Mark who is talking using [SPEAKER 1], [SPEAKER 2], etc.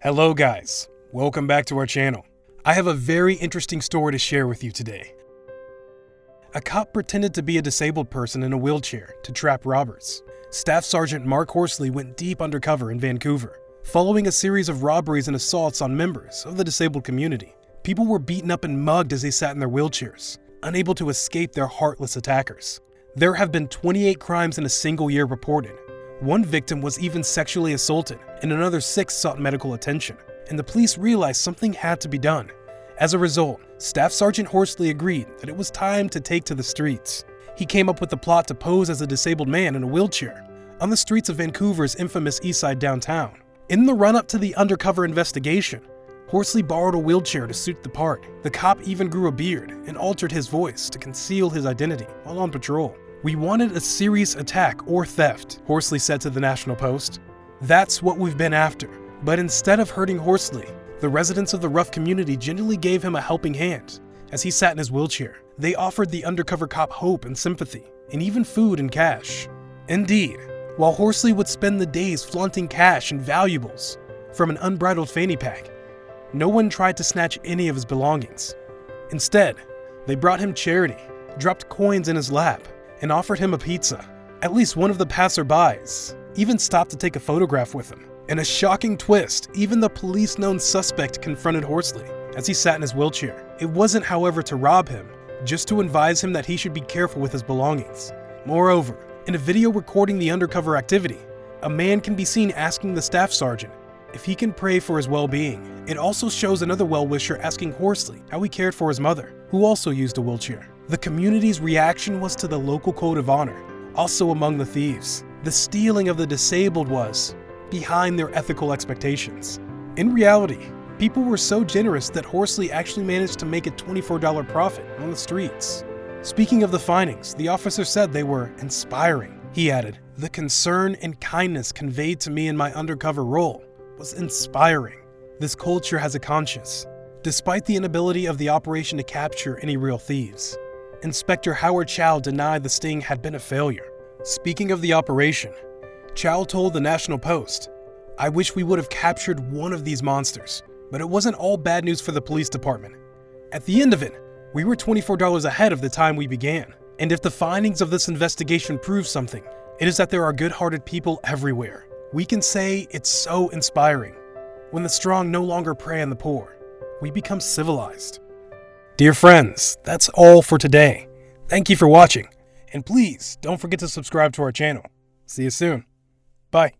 [SPEAKER 1] Hello guys, welcome back to our channel. I have a very interesting story to share with you today. A cop pretended to be a disabled person in a wheelchair to trap robbers. Staff Sergeant Mark Horsley went deep undercover in Vancouver. Following a series of robberies and assaults on members of the disabled community, people were beaten up and mugged as they sat in their wheelchairs, unable to escape their heartless attackers. There have been 28 crimes in a single year reported. One victim was even sexually assaulted, and another 6 sought medical attention, and the police realized something had to be done. As a result, Staff Sergeant Horsley agreed that it was time to take to the streets. He came up with the plot to pose as a disabled man in a wheelchair on the streets of Vancouver's infamous Eastside downtown. In the run-up to the undercover investigation, Horsley borrowed a wheelchair to suit the part. The cop even grew a beard and altered his voice to conceal his identity while on patrol. "We wanted a serious attack or theft," Horsley said to the National Post. "That's what we've been after." But instead of hurting Horsley, the residents of the rough community genuinely gave him a helping hand. As he sat in his wheelchair, they offered the undercover cop hope and sympathy, and even food and cash. Indeed, while Horsley would spend the days flaunting cash and valuables from an unbridled fanny pack, no one tried to snatch any of his belongings. Instead, they brought him charity, dropped coins in his lap, and offered him a pizza. At least one of the passerbys even stopped to take a photograph with him. In a shocking twist, even the police-known suspect confronted Horsley as he sat in his wheelchair. It wasn't, however, to rob him, just to advise him that he should be careful with his belongings. Moreover, in a video recording the undercover activity, a man can be seen asking the staff sergeant if he can pray for his well-being. It also shows another well-wisher asking Horsley how he cared for his mother, who also used a wheelchair. The community's reaction was to the local code of honor, also among the thieves. The stealing of the disabled was behind their ethical expectations. In reality, people were so generous that Horsley actually managed to make a $24 profit on the streets. Speaking of the findings, the officer said they were inspiring. He added, "The concern and kindness conveyed to me in my undercover role was inspiring. This culture has a conscience, despite the inability of the operation to capture any real thieves." Inspector Howard Chow denied the sting had been a failure. Speaking of the operation, Chow told the National Post, "I wish we would have captured one of these monsters, but it wasn't all bad news for the police department. At the end of it, we were $24 ahead of the time we began. And if the findings of this investigation prove something, it is that there are good-hearted people everywhere. We can say it's so inspiring. When the strong no longer prey on the poor, we become civilized." Dear friends, that's all for today. Thank you for watching, and please don't forget to subscribe to our channel. See you soon. Bye.